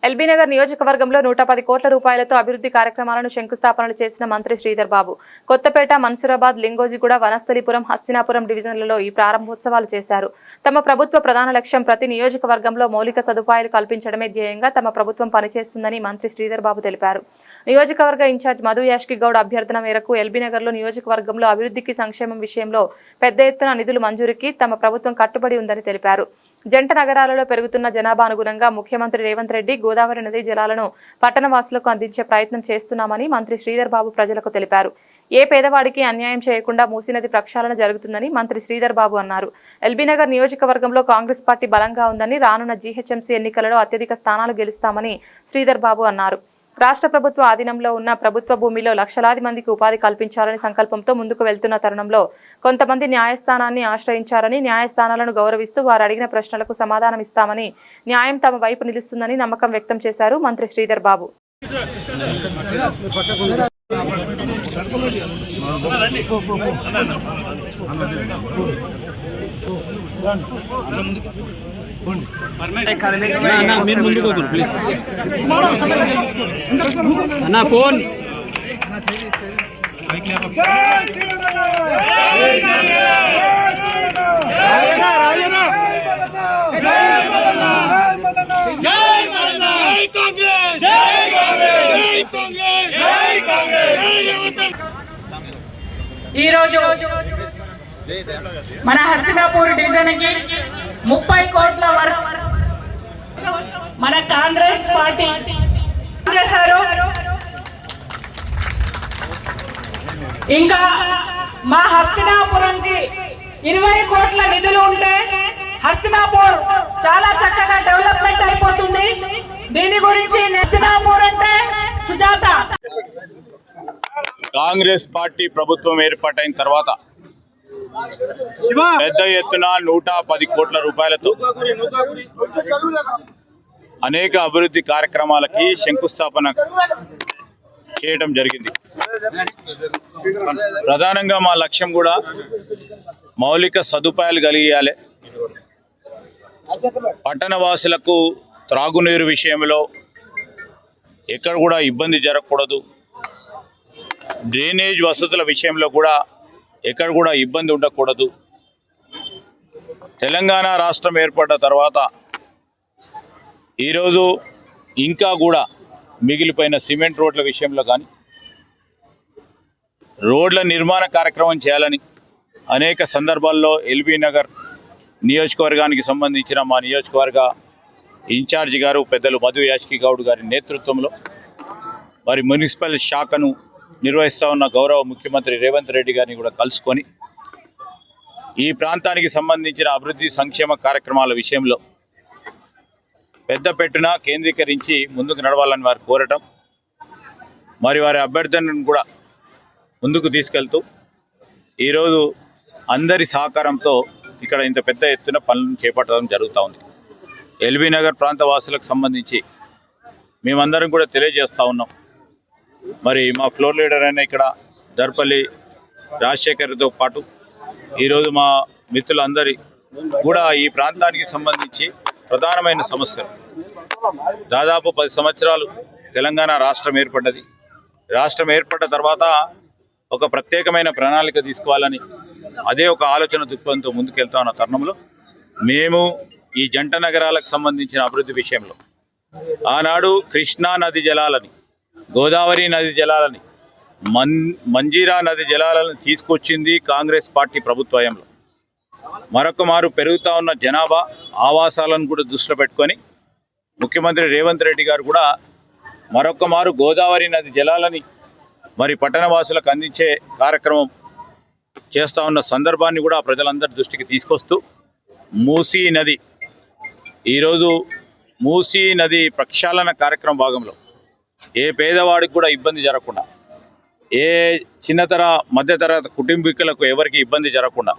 ఎల్బీనగర్ నియోజకవర్గంలో 110 కోట్ల రూపాయలతో అభివృద్ధి కార్యక్రమాలను శంకుస్థాపనలు చేసిన మంత్రి శ్రీధర్ బాబు కొత్తపేట, మన్సూరాబాద్, లింగోజిగూడ, వనస్థలిపురం, హస్తినాపురం డివిజన్లలో ఈ ప్రారంభోత్సవాలు చేశారు. తమ ప్రభుత్వ ప్రధాన లక్ష్యం ప్రతి నియోజకవర్గంలో మౌలిక సదుపాయాలు కల్పించడమే ధ్యేయంగా తమ ప్రభుత్వం పనిచేస్తుందని మంత్రి శ్రీధర్ బాబు తెలిపారు. నియోజకవర్గ ఇన్ఛార్జ్ మధు యాష్కి గౌడ్ అభ్యర్థన మేరకు ఎల్బీనగర్లో నియోజకవర్గంలో అభివృద్ధికి, సంక్షేమం విషయంలో పెద్ద ఎత్తున నిధుల మంజూరుకి తమ ప్రభుత్వం కట్టుబడి ఉందని తెలిపారు. జంట నగరాలలో పెరుగుతున్న జనాభా అనుగుణంగా ముఖ్యమంత్రి రేవంత్ రెడ్డి గోదావరి నదీ జలాలను పట్టణవాసులకు అందించే ప్రయత్నం చేస్తున్నామని మంత్రి శ్రీధర్ బాబు ప్రజలకు తెలిపారు. ఏ పేదవాడికి అన్యాయం చేయకుండా మూసీ నది ప్రక్షాళన జరుగుతుందని మంత్రి శ్రీధర్ బాబు అన్నారు. ఎల్బీనగర్ నియోజకవర్గంలో కాంగ్రెస్ పార్టీ బలంగా ఉందని, రానున్న జీహెచ్ఎంసీ ఎన్నికలలో అత్యధిక స్థానాలు గెలుస్తామని శ్రీధర్ బాబు అన్నారు. రాష్ట్ర ప్రభుత్వ ఆధీనంలో ఉన్న ప్రభుత్వ భూమిలో లక్షలాది మందికి ఉపాధి కల్పించాలని సంకల్పంతో ముందుకు వెళ్తున్న తరుణంలో కొంతమంది న్యాయస్థానాన్ని ఆశ్రయించారని, న్యాయస్థానాలను గౌరవిస్తూ వారు అడిగిన ప్రశ్నలకు సమాధానం ఇస్తామని, న్యాయం తమ వైపు నిలుస్తుందని నమ్మకం వ్యక్తం చేశారు మంత్రి శ్రీధర్ బాబు. ఫోన్ ఈరోజు మన హస్తినాపూర్ డివిజన్ కి 30 కోట్ల వరకు మన కాంగ్రెస్ పార్టీ చేశారు. ఇంకా మా హస్తినాపురంకి 20 కోట్ల నిధులు ఉంటే హస్తినాపూర్ చాలా చక్కగా డెవలప్మెంట్ అయిపోతుంది. దీని గురించి హస్తినాపూర్ అంటే సుజాత. కాంగ్రెస్ పార్టీ ప్రభుత్వం ఏర్పాటైన తర్వాత పెద్ద ఎత్తున 110 కోట్ల రూపాయలతో అనేక అభివృద్ధి కార్యక్రమాలకి శంకుస్థాపన చేయడం జరిగింది. ప్రధానంగా మా లక్ష్యం కూడా మౌలిక సదుపాయాలు కలిగియాలి. పట్టణ వాసులకు త్రాగునీరు విషయంలో ఎక్కడ కూడా ఇబ్బంది జరగకూడదు. డ్రైనేజ్ వసతుల విషయంలో కూడా ఎక్కడ కూడా ఇబ్బంది ఉండకూడదు. తెలంగాణ రాష్ట్రం ఏర్పడ్డ తర్వాత ఈరోజు ఇంకా కూడా మిగిలిపోయిన సిమెంట్ రోడ్ల విషయంలో కానీ, రోడ్ల నిర్మాణ కార్యక్రమం చేయాలని అనేక సందర్భాల్లో ఎల్బీనగర్ నియోజకవర్గానికి సంబంధించిన మా నియోజకవర్గ ఇన్ఛార్జి గారు పెద్దలు మధు యాష్కి గౌడ్ గారి నేతృత్వంలో మరి మున్సిపల్ శాఖను నిర్వహిస్తూ ఉన్న గౌరవ ముఖ్యమంత్రి రేవంత్ రెడ్డి గారిని కూడా కలుసుకొని ఈ ప్రాంతానికి సంబంధించిన అభివృద్ధి సంక్షేమ కార్యక్రమాల విషయంలో పెద్ద పెట్టున కేంద్రీకరించి ముందుకు నడవాలని వారు కోరటం, మరి వారి అభ్యర్థనను కూడా ముందుకు తీసుకెళ్తూ ఈరోజు అందరి సహకారంతో ఇక్కడ ఇంత పెద్ద ఎత్తున పనులను చేపట్టడం జరుగుతూ ఉంది. ఎల్బీనగర్ ప్రాంత వాసులకు సంబంధించి మేమందరం కూడా తెలియజేస్తూ ఉన్నాం. మరి మా ఫ్లోర్ లీడర్ అయిన ఇక్కడ దర్పల్లి రాజశేఖర్తో పాటు ఈరోజు మా మిత్రులందరి కూడా ఈ ప్రాంతానికి సంబంధించి ప్రధానమైన సమస్యలు, దాదాపు 10 సంవత్సరాలు తెలంగాణ రాష్ట్రం ఏర్పడ్డది. రాష్ట్రం ఏర్పడ్డ తర్వాత ఒక ప్రత్యేకమైన ప్రణాళిక తీసుకోవాలని అదే ఒక ఆలోచన దృక్పథంతో ముందుకెళ్తా ఉన్న తరుణంలో మేము ఈ జంట నగరాలకు సంబంధించిన అభివృద్ధి విషయంలో ఆనాడు కృష్ణా నది జలాలని, గోదావరి నది జలాలని, మంజీరా నది జలాలను తీసుకొచ్చింది కాంగ్రెస్ పార్టీ ప్రభుత్వంలో. మరొక మారు పెరుగుతూ ఉన్న జనాభా ఆవాసాలను కూడా దృష్టిలో పెట్టుకొని ముఖ్యమంత్రి రేవంత్ రెడ్డి గారు కూడా మరొక మారు గోదావరి నది జలాలని మరి పట్టణవాసులకు అందించే కార్యక్రమం చేస్తూ ఉన్న సందర్భాన్ని కూడా ప్రజలందరి దృష్టికి తీసుకొస్తూ మూసీ నది ఈరోజు మూసీ నది ప్రక్షాళన కార్యక్రమం భాగంలో ఏ పేదవాడికి కూడా ఇబ్బంది జరగకుండా, ఏ చిన్నతర మధ్యతరగతి కుటుంబీకులకు ఎవరికి ఇబ్బంది జరగకుండా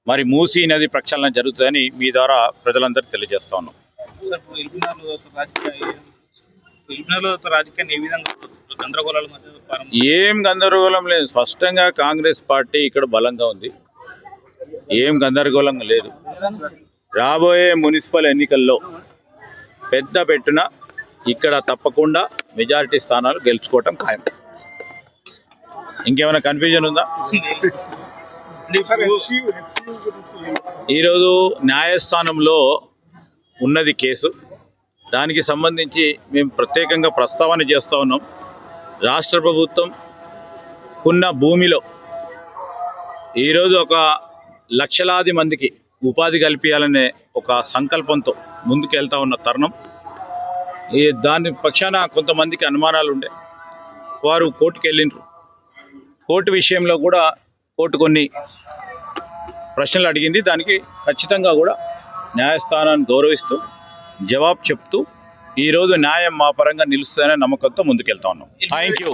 మరి మూసీ నది ప్రక్షాళన జరుగుతుందని మీ ద్వారా ప్రజలందరికీ తెలియజేస్తా ఉన్నాం. ఏం గందరగోళం లేదు. స్పష్టంగా కాంగ్రెస్ పార్టీ ఇక్కడ బలంగా ఉంది. ఏం గందరగోళంగా లేదు. రాబోయే మున్సిపల్ ఎన్నికల్లో పెద్ద పెట్టున ఇక్కడ తప్పకుండా మెజారిటీ స్థానాలు గెలుచుకోవటం ఖాయం. ఇంకేమైనా కన్ఫ్యూజన్ ఉందా? ఈరోజు న్యాయస్థానంలో ఉన్నది కేసు. దానికి సంబంధించి మేము ప్రత్యేకంగా ప్రస్తావన చేస్తూ ఉన్నాం. రాష్ట్ర ప్రభుత్వం ఉన్న భూమిలో ఈరోజు ఒక లక్షలాది మందికి ఉపాధి కల్పించాలనే ఒక సంకల్పంతో ముందుకు వెళ్తూ ఉన్న తరుణం. దాని పక్షాన కొంతమందికి అనుమానాలు ఉండే వారు కోర్టుకు వెళ్ళిండ్రు. కోర్టు విషయంలో కూడా కోర్టు కొన్ని ప్రశ్నలు అడిగింది. దానికి ఖచ్చితంగా కూడా న్యాయస్థానాన్ని గౌరవిస్తూ జవాబు చెప్తూ ఈరోజు న్యాయం మా పరంగా నిలుస్తుందనే నమ్మకంతో ముందుకెళ్తా ఉన్నాం. Thank you.